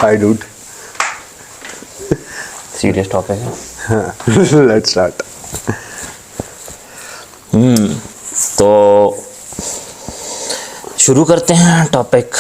Hi dude. Serious topic है. Let's start. तो शुरू करते हैं topic.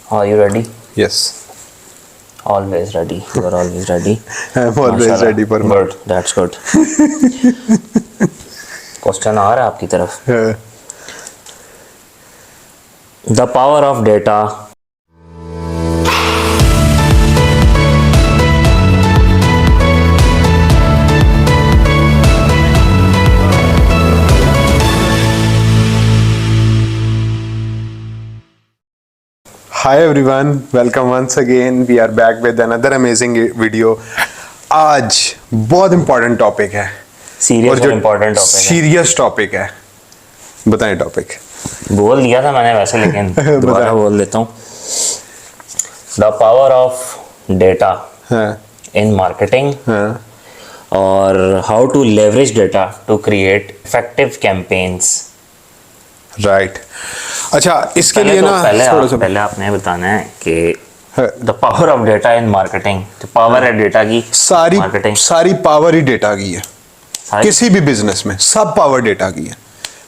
Are you ready? Yes. Always ready. You are always ready. I'm always माशाल्लाह. ready for Good. That's good. Question आ रहा है आपकी तरफ. The power of data. Hi everyone, welcome once again. We are back with another amazing video. आज बहुत important topic है. Serious और इम्पोर्टेंट टॉपिक है. सीरियस टॉपिक है. बताएं टॉपिक. बोल दिया था मैंने वैसे, लेकिन दोबारा बोल देता हूँ. The power of data in marketing और how to leverage data to create effective campaigns. Right. अच्छा, इसके लिए ना पहले आपने बताना है कि the power of data in marketing. तो पावर है डेटा की. सारी पावर ही डेटा की है. किसी भी बिजनेस में सब पावर डेटा की है.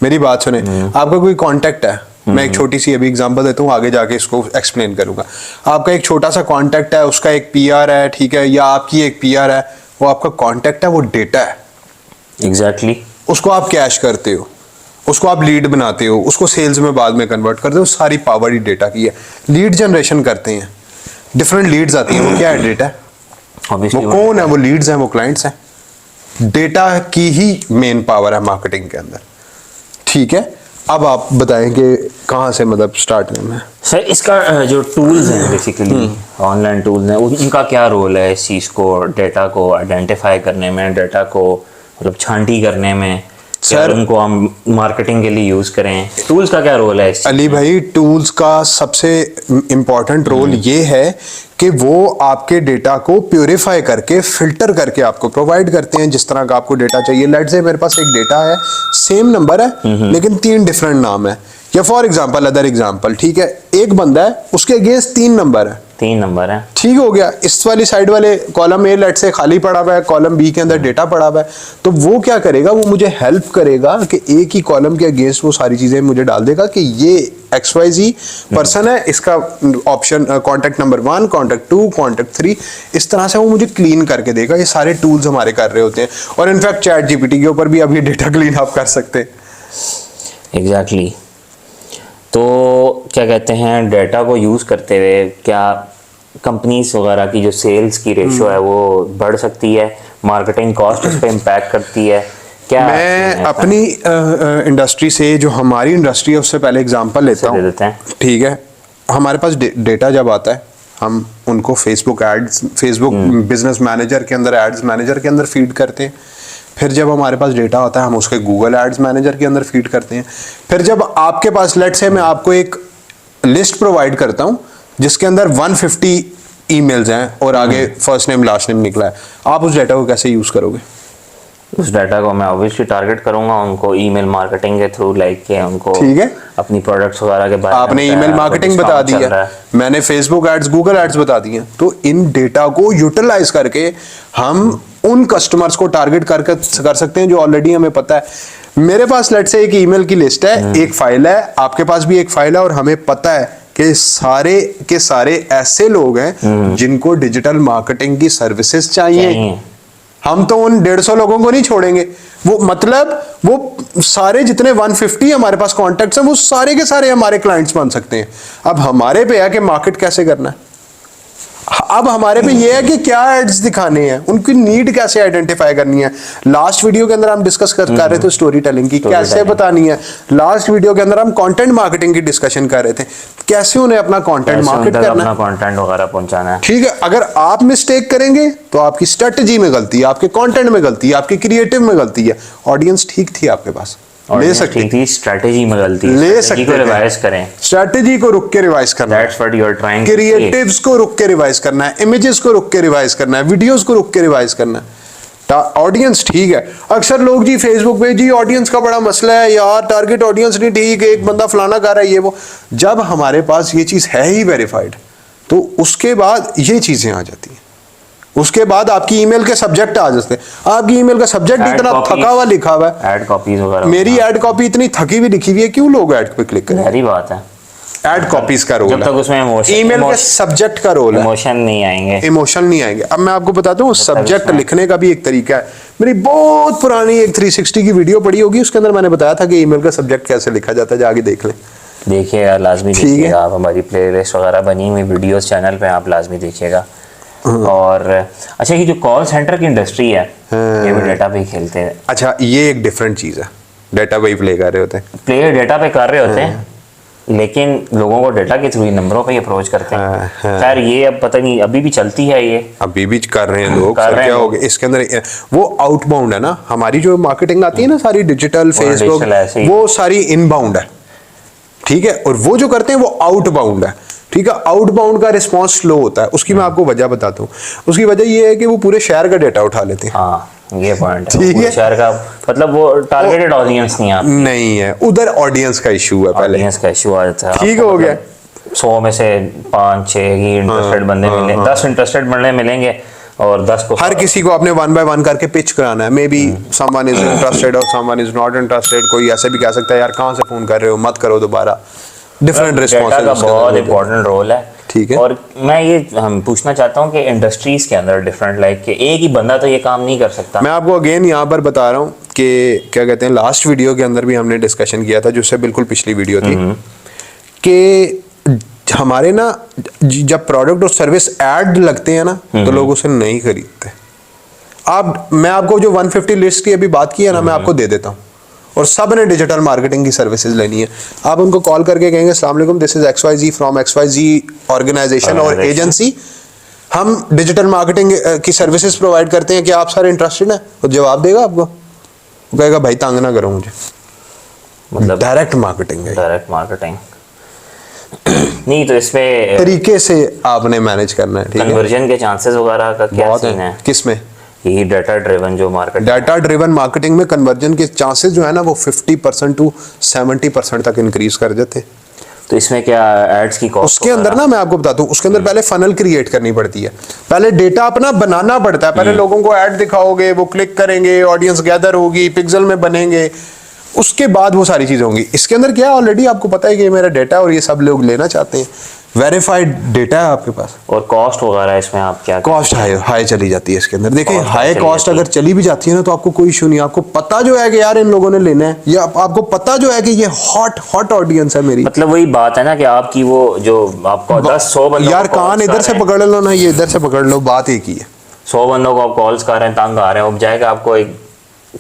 मेरी बात सुने. आपका कोई कांटेक्ट है, मैं एक छोटी सी अभी एग्जांपल देता हूँ, आगे जाके इसको एक्सप्लेन करूंगा. आपका एक छोटा सा कांटेक्ट है, उसका एक पीआर है, ठीक है, या आपकी एक पीआर है. वो आपका कांटेक्ट है, वो डेटा है. एग्जैक्टली. उसको आप कैश करते हो, उसको आप लीड बनाते हो, उसको सेल्स में बाद में कन्वर्ट करते हो. सारी पावर ही डेटा की है. लीड जनरेशन करते हैं, डिफरेंट लीड्स आती हैं, वो क्या है? डेटा. वो कौन है? वो लीड्स हैं, वो क्लाइंट्स हैं. डेटा की ही मेन पावर है मार्केटिंग के अंदर. ठीक है, अब आप बताएं कि कहाँ से मतलब स्टार्ट करना है. सर, इसका जो टूल्स हैं, बेसिकली ऑनलाइन टूल्स हैं, उनका क्या रोल है इस चीज़ को, डेटा को आइडेंटिफाई करने में, डेटा को मतलब छांटी करने में? सर, उनको हम मार्केटिंग के लिए यूज करें. टूल्स का क्या रोल है? अली भाई, टूल्स का सबसे इम्पोर्टेंट रोल ये है कि वो आपके डेटा को प्यूरिफाई करके, फिल्टर करके आपको प्रोवाइड करते हैं जिस तरह का आपको डेटा चाहिए. लेट्स से मेरे पास एक डेटा है, सेम नंबर है लेकिन 3 डिफरेंट नाम है. या फॉर एग्जांपल, अदर एग्जांपल, ठीक है, एक बंदा है, उसके अगेंस्ट 3 नंबर है. 3 नंबर है, ठीक हो गया. इस वाली साइड वाले कॉलम ए लेट से खाली पड़ा हुआ है, कॉलम बी के अंदर डेटा पड़ा हुआ है. तो वो क्या करेगा? वो मुझे हेल्प करेगा कि एक ही कॉलम के अगेंस्ट वो सारी चीजें मुझे डाल देगा कि ये XYZ पर्सन है, इसका option contact number 1, contact 2, contact 3. इस तरह से वो मुझे क्लीन करके देगा. ये सारे टूल्स हमारे कर रहे होते हैं. और इनफैक्ट चैट जीपीटी के ऊपर भी अब ये डेटा क्लीन आप कर सकते हैं. एग्जैक्टली. तो क्या कहते हैं, डेटा को यूज करते हुए क्या कंपनीज वगैरह की जो सेल्स की रेशो है वो बढ़ सकती है? मार्केटिंग कॉस्ट उस पर इम्पैक्ट करती है क्या? मैं अपनी इंडस्ट्री से, जो हमारी इंडस्ट्री है, उससे पहले एग्जांपल लेता हूँ. ठीक है, हमारे पास डेटा जब आता है, हम उनको Facebook ads, Facebook business manager के अंदर, एड्स मैनेजर के अंदर फीड करते हैं. फिर जब हमारे पास डेटा होता है, हम उसके गूगल एड्स मैनेजर के अंदर फीड करते हैं. फिर जब आपके पास, लेट्स से मैं आपको एक लिस्ट प्रोवाइड करता हूँ जिसके अंदर 150 ईमेल्स हैं और आगे फर्स्ट नेम लास्ट नेम निकला है, आप उस डेटा को कैसे यूज करोगे? उस डाटा को मैं ऑब्वियसली टारगेट करूंगा उनको ईमेल मार्केटिंग के थ्रू, लाइक के उनको, ठीक है, अपनी प्रोडक्ट्स वगैरह के बारे में. आपने ईमेल मार्केटिंग बता दी है, मैंने फेसबुक एड्स, गूगल एड्स बता दी हैं. तो इन डेटा को यूटिलाइज करके हम उन कस्टमर्स को टारगेट कर सकते हैं जो ऑलरेडी हमें पता है. मेरे पास लेट्स से एक ईमेल की लिस्ट है, एक फाइल है, आपके पास भी एक फाइल है, और हमें पता है कि सारे के सारे ऐसे लोग हैं जिनको डिजिटल मार्केटिंग की सर्विसेज चाहिए. हम तो उन 150 लोगों को नहीं छोड़ेंगे. वो मतलब वो सारे जितने 150 हमारे पास कॉन्टेक्ट्स हैं, वो सारे के सारे हमारे क्लाइंट्स बन सकते हैं. अब हमारे पे है कि मार्केट कैसे करना है. अब हमारे पे ये है कि क्या एड्स दिखाने हैं, उनकी नीड कैसे आइडेंटिफाई करनी है. लास्ट वीडियो के अंदर हम डिस्कस कर रहे थे स्टोरी टेलिंग की, कैसे बतानी है. लास्ट वीडियो के अंदर हम कंटेंट मार्केटिंग की डिस्कशन कर रहे थे, कैसे उन्हें अपना कंटेंट मार्केट करना है, अपना कंटेंट वगैरह पहुंचाना है. ठीक है, अगर आप मिस्टेक करेंगे तो आपकी स्ट्रेटजी में गलती है, आपके कंटेंट में गलती है, आपके क्रिएटिव में गलती है. ऑडियंस ठीक थी आपके पास, ले सकते थी, स्ट्रेटजी में गलती, ले सकते हैं, रिवाइज करें, स्ट्रेटजी को रुक के रिवाइज करना है, that's what you are trying, creatives को रुक के रिवाइज करना है, इमेजेस को रुक के रिवाइज करना है, वीडियोस को रुक के रिवाइज करना है. ऑडियंस ठीक है. अक्सर लोग जी फेसबुक पे जी ऑडियंस का बड़ा मसला है यार, टारगेट ऑडियंस नहीं ठीक, एक बंदा फलाना कर रहा है, ये वो. जब हमारे पास ये चीज है ही वेरीफाइड, तो उसके बाद ये चीजें आ जाती हैं। उसके बाद आपकी ईमेल के सब्जेक्ट आ जाते हैं। आपकी ईमेल का सब्जेक्ट इतना थका हुआ लिखा हुआ है, ऐड कॉपीज वगैरह, मेरी ऐड कॉपी इतनी थकी हुई लिखी हुई है, क्यों लोग ऐड पे क्लिक करें? सारी बात है, ऐड कॉपीज का रोल जब तक उसमें ईमेल के सब्जेक्ट का रोल है, इमोशन नहीं आएंगे, इमोशन नहीं आएंगे। अब मैं आपको बताता हूँ सब्जेक्ट लिखने का भी एक तरीका है। मेरी बहुत पुरानी एक 360 की वीडियो पड़ी होगी, उसके अंदर मैंने बताया था कि ईमेल का सब्जेक्ट कैसे लिखा जाता है, जाके देख लें। देखिए यार, लाजमी देखिएगा आप, हमारी प्लेलिस्ट वगैरह बनी हुई वीडियोस चैनल पे, आप लाजमी देखिएगा। और अच्छा, ये जो कॉल सेंटर की इंडस्ट्री है, ये भी डेटा पे ही खेलते हैं। अच्छा, ये एक डिफरेंट चीज है, डेटा पे ही प्ले कर रहे होते हैं, प्लेयर डेटा पे कर रहे होते हैं, लेकिन लोगों को डेटा के थ्रू नंबरों पे ही अप्रोच करते हैं। खैर ये अब पता नहीं, अभी भी चलती है, ये अभी भी कर रहे हैं लोग। सर क्या हो गया इसके अंदर, वो आउटबाउंड है ना, हमारी जो मार्केटिंग आती है ना सारी डिजिटल, फेसबुक, वो सारी इनबाउंड है, ठीक है, और वो जो करते हैं वो आउटबाउंड है, ठीक है। आउटबाउंड का रिस्पॉन्स स्लो होता है, उसकी मैं आपको वजह बताता हूँ। उसकी वजह ये है कि वो पूरे शहर का डेटा उठा लेते हैं। हाँ, ये पॉइंट है, ठीक है, शहर का मतलब वो टारगेटेड ऑडियंस नहीं है, उधर ऑडियंस का इशू है, पहले ऑडियंस का इशू आ जाता है। ठीक हो गया, 100 में से 5-6 ही इंटरेस्टेड बंदे मिले, 10 इंटरेस्टेड बंदे मिलेंगे और 10 को हर किसी को आपने 1 by 1 करके पिच कराना है। May be someone is interested और समवन इज नॉट इंटरेस्टेड। कोई ऐसे भी कह सकता है यार कहाँ से फोन कर रहे हो, मत करो दोबारा। डिफरेंट रिस्पॉन्स का बहुत इंपॉर्टेंट रोल है, ठीक है। और मैं ये हम पूछना चाहता हूँ कि इंडस्ट्रीज के अंदर डिफरेंट, लाइक कि एक ही बंदा तो ये काम नहीं कर सकता। मैं आपको अगेन यहाँ पर बता रहा हूँ कि क्या कहते हैं, लास्ट वीडियो के अंदर भी हमने डिस्कशन किया था, जो उससे बिल्कुल पिछली वीडियो थी, कि हमारे ना जब प्रोडक्ट और सर्विस ऐड लगते हैं ना, तो लोग उसे नहीं खरीदते। मैं आपको जो 150 लिस्ट की अभी बात की है ना, मैं आपको दे देता हूँ, और सब ने डिजिटल मार्केटिंग की सर्विसेज लेनी है। आप उनको कॉल करके कहेंगे अस्सलाम वालेकुम, this is XYZ from XYZ organization और एजेंसी, हम डिजिटल मार्केटिंग की सर्विसेज प्रोवाइड करते हैं, क्या आप सारे इंटरेस्टेड हैं? तो जवाब देगा आपको, वो कहेगा भाई तंग ना करो मुझे। मतलब डायरेक्ट मार्केटिंग है, डायरेक्ट मार्केटिंग नहीं, तो इसमें तरीके से आपने मैनेज करना है, ठीक है। कन्वर्जन के चांसेस वगैरह का क्या सीन है? किसमें? यही डाटा ड्रिवन जो मार्केटिंग, डाटा ड्रिवन मार्केटिंग में कन्वर्जन के चांसेस जो है ना, वो 50% to 70% तक इंक्रीज कर देते हैं। तो इसमें क्या एड्स की कॉस्ट? उसके अंदर ना मैं आपको बताता हूँ, उसके अंदर पहले फनल क्रिएट करनी पड़ती है, पहले डेटा अपना बनाना पड़ता है। पहले लोगों को ऐड दिखाओगे, वो क्लिक करेंगे, ऑडियंस गैदर होगी, पिक्सल में बनेंगे, उसके बाद वो सारी चीजें होंगी। इसके अंदर क्या ऑलरेडी आपको पता है कि मेरा डेटा और ये सब लोग लेना चाहते हैं, वेरीफाइड डेटा है आपके पास। और कॉस्ट वगैरह इसमें आप क्या? कॉस्ट हाई चली जाती है इसके अंदर। देखिए हाई कॉस्ट अगर चली भी जाती है ना, तो आपको कोई इशू नहीं, आपको पता जो है कि यार इन लोगों ने लेना है, या आपको पता जो है कि ये हॉट ऑडियंस है मेरी। मतलब वही बात है ना कि आपकी वो जो आपको 10-100 बंदों यार कान इधर से पकड़ लो ना, ये इधर से पकड़ लो, बात एक ही है। 100 बंदों को आप कॉल्स कर रहे हैं, तंग आ रहे हैं, अब जाएगा आपको एक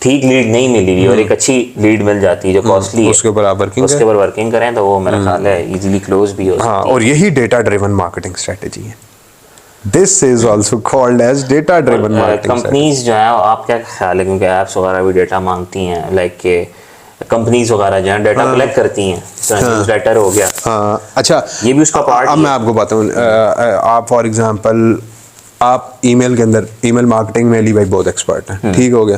ठीक लीड नहीं मिली हुई और एक अच्छी लीड मिल जाती है जो कॉस्टली है, उसके ऊपर आप वर्किंग करें तो वो मेरा ख्याल है इजीली क्लोज भी हो सकती है। और यही डेटा ड्रिवन मार्केटिंग स्ट्रेटजी है। This is also called as data driven marketing. Companies जो है, आप क्या ख्याल है, क्योंकि ऐप्स वगैरह भी डेटा मांगती हैं, लाइक के कंपनीज वगैरह जो है डेटा कलेक्ट करती हैं, न्यूज़लेटर हो गया। अच्छा, ये भी उसका पार्ट। अब मैं आपको बताऊं, आप फॉर एग्जांपल आप ईमेल के अंदर, ईमेल मार्केटिंग में अली भाई बहुत एक्सपर्ट हैं, ठीक हो गया,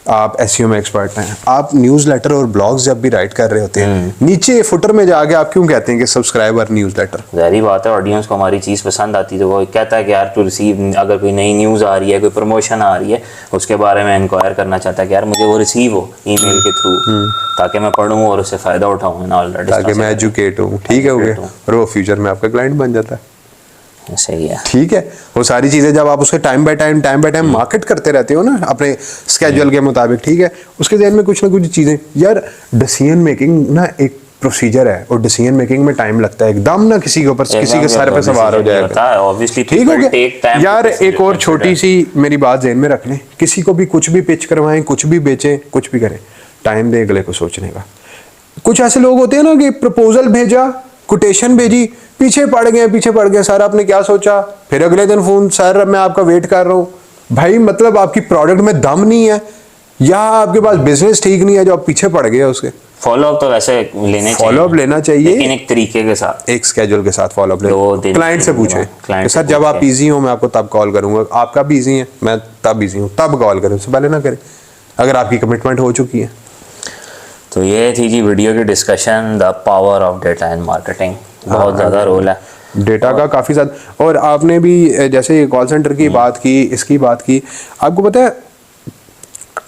आप एसईओ में एक्सपर्ट हैं, आप न्यूज़लेटर और ब्लॉग्स जब भी राइट कर रहे होते हैं, नीचे फुटर में जाके आप क्यों कहते हैं कि सब्सक्राइबर न्यूज़लेटर? जाहिर बात है, ऑडियंस को हमारी चीज़ पसंद आती है तो वो कहता है कि यार टू रिसीव, अगर कोई नई न्यूज़ आ रही है, कोई प्रमोशन आ रही है, उसके बारे में इंक्वायर करना चाहता है कि यार मुझे वो रिसीव हो ईमेल के थ्रू, ताकि मैं पढ़ूँ और उससे फ़ायदा उठाऊँ, ताकि मैं एजुकेट हूँ, ठीक है हो गया, और वो फ्यूचर में आपका क्लाइंट बन जाता है। सही है, ठीक है। वो सारी चीजें जब आप उसके टाइम बाय टाइम मार्केट करते रहते हो ना अपने स्केड्यूल के मुताबिक, ठीक है, उसके ज़हन में कुछ ना कुछ चीजें, यार डिसीजन मेकिंग ना एक प्रोसीजर है, और डिसीजन मेकिंग में टाइम लगता है, एकदम ना किसी के ऊपर किसी के सर पे सवार हो जाएगा, ठीक हो गया। यार एक और छोटी सी मेरी बात ज़हन में रख लें, किसी को भी कुछ भी पिच करवाएं, कुछ भी बेचें, कुछ भी करें, टाइम दे अगले को सोचने का। कुछ ऐसे लोग होते हैं ना कि प्रपोजल भेजा, कोटेशन भेजी, पीछे पड़ गए, सर आपने क्या सोचा, फिर अगले दिन फोन, सर मैं आपका वेट कर रहा हूँ। भाई मतलब आपकी प्रोडक्ट में दम नहीं है, या आपके पास बिजनेस ठीक नहीं है जो आप पीछे पड़ गए उसके। फॉलोअप तो वैसे लेना चाहिए, लेकिन एक तरीके के साथ, एक स्केड्यूल के साथ फॉलोअप लेना। क्लाइंट से पूछे सर जब आप बिजी हो मैं आपको तब कॉल करूंगा, आपका बिजी है मैं तब बिजी हूँ, तब कॉल करें, उससे पहले ना करें अगर आपकी कमिटमेंट हो चुकी है। तो ये थी जी वीडियो की discussion, the power of data and marketing. बहुत ज़्यादा रोल है। डेटा का काफ़ी ज़्यादा। और आपने भी जैसे कॉल सेंटर की बात की, इसकी बात की, आपको पता है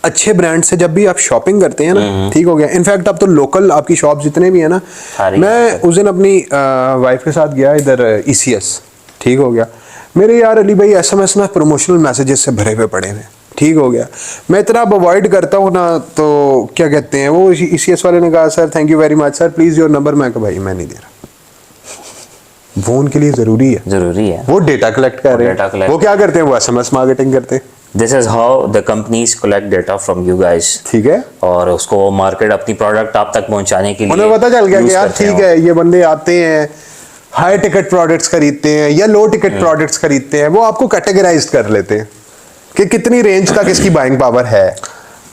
अच्छे ब्रांड से जब भी आप शॉपिंग करते हैं ना, ठीक हो गया, इनफैक्ट अब तो लोकल आपकी शॉप जितने भी है ना, मैं उस दिन अपनी वाइफ के साथ गया इधर ECS, ठीक हो गया, मेरे यार अली भाई SMS ना प्रमोशनल मैसेजेस से भरे हुए पड़े हैं, ठीक हो गया, मैं इतना अब अवॉइड करता हूँ ना, तो क्या कहते हैं वो ECS वाले ने कहा sir thank you very much sir please your number, मैं कहा भाई मैं नहीं दे रहा, वो उनके लिए जरूरी है, वो डेटा कलेक्ट कर रहे हैं, वो क्या करते हैं, वो SMS मार्केटिंग करते हैं। This is how the companies collect data from you guys, ठीक है, और उसको मार्केट अपनी प्रोडक्ट आप तक पहुंचाने के लिए उन्हें पता चल गया कि यार ठीक है ये बंदे आते हैं हाई टिकट प्रोडक्ट्स खरीदते हैं या लो टिकट प्रोडक्ट्स खरीदते हैं, वो आपको कैटेगराइज कर लेते हैं कि कितनी रेंज तक इसकी बाइंग पावर है।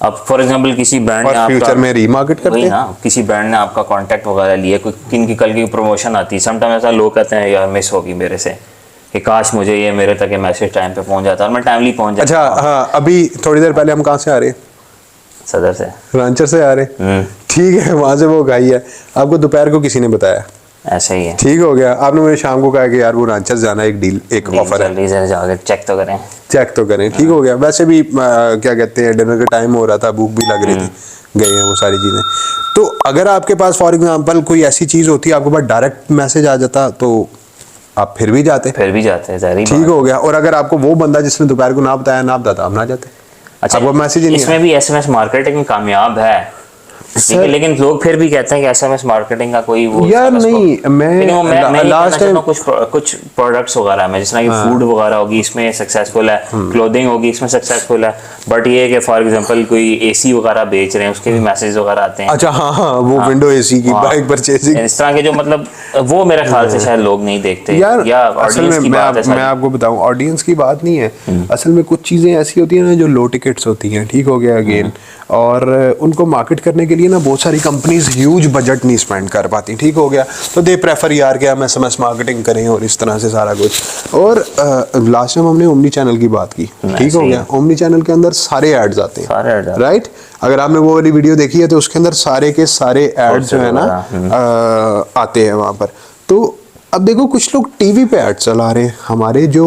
अब फॉर एग्जांपल किसी ब्रांड ने आपका फ्यूचर में रीमार्केट करते हैं ना, किसी ब्रांड ने आपका कांटेक्ट वगैरह लिया, कोई किन की कल की प्रमोशन आती है, समटाइम ऐसा लोग कहते हैं यार मिस होगी मेरे से कि काश मुझे ये मेरे तक ये मैसेज टाइम पे पहुंच जाता और मैं टाइमली पहुंच जाता। अच्छा हाँ, अभी थोड़ी देर पहले हम कहाँ से आ रहे हैं, सदर से, रांचर से आ रहे हैं, ठीक है, वहां से वो गाई है, आपको दोपहर को किसी ने बताया, ऐसा ही है, ठीक हो गया, आपने मुझे शाम को कहा कि यार वो रांचर जाना एक डील, एक ऑफर है, जल्दी से जाकर चेक तो करें, ठीक हो गया। वैसे भी क्या कहते हैं डिनर का टाइम हो रहा था, भूख भी लग रही थी, गए हैं वो सारी चीजें। तो अगर आपके पास फॉर एग्जांपल कोई ऐसी चीज होती है आपके पास डायरेक्ट मैसेज आ जाता तो आप फिर भी जाते हैं, ठीक हो गया। और अगर आपको वो बंदा जिसने दोपहर को ना बताता आप ना जाते। अच्छा, वो मैसेज ही नहीं, इसमें भी SMS मार्केटिंग कामयाब है, लेकिन लोग फिर भी कहते हैं कि SMS मार्केटिंग का कोई वो यार नहीं, मैं लास्ट टाइम कुछ प्रोडक्ट्स वगैरह में जिस तरह की फूड वगैरह होगी इसमें सक्सेसफुल है, क्लोथिंग होगी इसमें सक्सेसफुल है, बट ये है कि फॉर एग्जांपल कोई AC वगैरह बेच रहे हैं उसके भी मैसेज वगैरह आते हैं। अच्छा हाँ, वो विंडो AC की बाइक परचेजिंग, इस तरह के जो मतलब वो मेरे ख्याल से शायद लोग नहीं देखते यार। या असल में मैं आपको बताऊं ऑडियंस की बात नहीं है, असल में कुछ चीजें ऐसी होती है ना जो लो टिकट्स होती हैं, ठीक हो गया अगेन, और उनको मार्केट करने के लिए ना बहुत सारी कंपनीज ह्यूज बजट नहीं स्पेंड कर पाती, ठीक हो गया, तो दे प्रेफर यार कि हम SMS मार्केटिंग करें और इस तरह से सारा कुछ। और लास्ट टाइम हमने ओमनी चैनल की बात की, ठीक हो गया, ओमनी चैनल के अंदर सारे एड्स आते हैं, राइट, अगर आपने वो वाली वीडियो देखी है तो उसके अंदर सारे के सारे एड्स जो है ना आते हैं वहां पर। तो अब देखो कुछ लोग टीवी पे ऐड चला रहे हैं, हमारे जो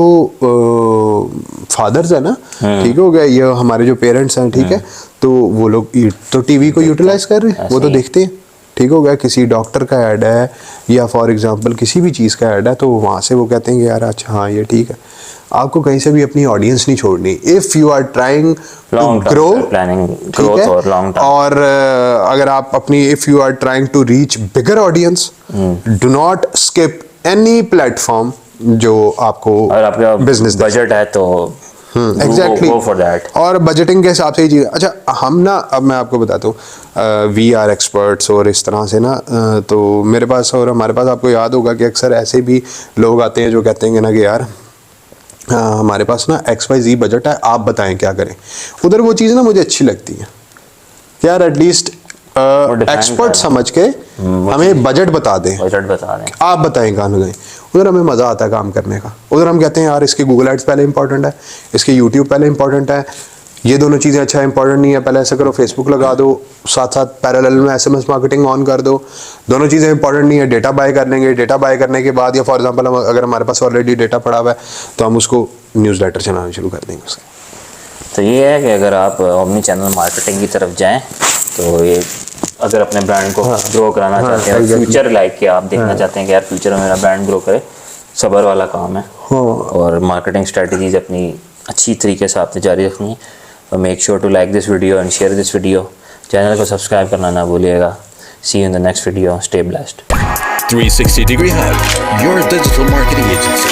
फादर्स है ना, ठीक हो गया, ये हमारे जो पेरेंट्स हैं, ठीक है, तो वो लोग तो टीवी को यूटिलाइज कर रहे हैं, वो तो देखते हैं, ठीक हो गया, किसी डॉक्टर का ऐड है या फॉर एग्जांपल किसी भी चीज़ का ऐड है तो वहाँ से वो कहते हैं कि यार अच्छा हाँ ये ठीक है। आपको कहीं से भी अपनी ऑडियंस नहीं छोड़नी, if you are trying to grow, ठीक है, और अगर आप अपनी if you are trying to reach bigger audience, do not skip any platform जो आपको, और आपका बिजनेस बजट है तो एग्जैक्टली go for that। और बजटिंग के हिसाब से ही चीज़। अच्छा हम ना, अब मैं आपको बताता हूँ, वी आर एक्सपर्ट्स और इस तरह से ना, तो मेरे पास और हमारे पास आपको याद होगा कि अक्सर ऐसे भी लोग आते हैं जो कहते हैं ना कि यार हमारे पास ना XYZ बजट है, आप बताएं क्या करें। उधर वो चीज़ ना मुझे अच्छी लगती है यार, एटलीस्ट एक्सपर्ट समझ के हमें बजट बता दें, आप बताएं कहाँ लगाएं, उधर हमें मज़ा आता है काम करने का। उधर हम कहते हैं यार इसके गूगल एड्स पहले इंपॉर्टेंट है, इसके यूट्यूब पहले इंपॉर्टेंट है, ये दोनों चीज़ें अच्छा इंपॉर्टेंट नहीं है, पहले ऐसा करो फेसबुक लगा दो, साथ साथ पैरेलल में SMS मार्केटिंग ऑन कर दो, दोनों चीज़ें इंपॉर्टेंट नहीं है, डेटा बाय कर लेंगे, डेटा बाय करने के बाद या फॉर एग्जांपल अगर हमारे पास ऑलरेडी डेटा पड़ा हुआ है तो हम उसको न्यूज़लेटर चलाना शुरू कर देंगे उसके। तो ये है कि अगर आप ओमनी चैनल मार्केटिंग की तरफ जाएं तो ये अगर अपने ब्रांड को ग्रो कराना चाहते हैं, फ्यूचर लाइक कि आप देखना चाहते हैं कि यार फ्यूचर में मेरा ब्रांड ग्रो करे, सब्र वाला काम है, और मार्केटिंग स्ट्रेटजीज अपनी अच्छी तरीके से आपने जारी रखनी है। और make sure to like this video and share this video, channel को सब्सक्राइब करना ना भूलिएगा। See you in the next video, stay blessed. 360 Degree Hub, your digital marketing agency.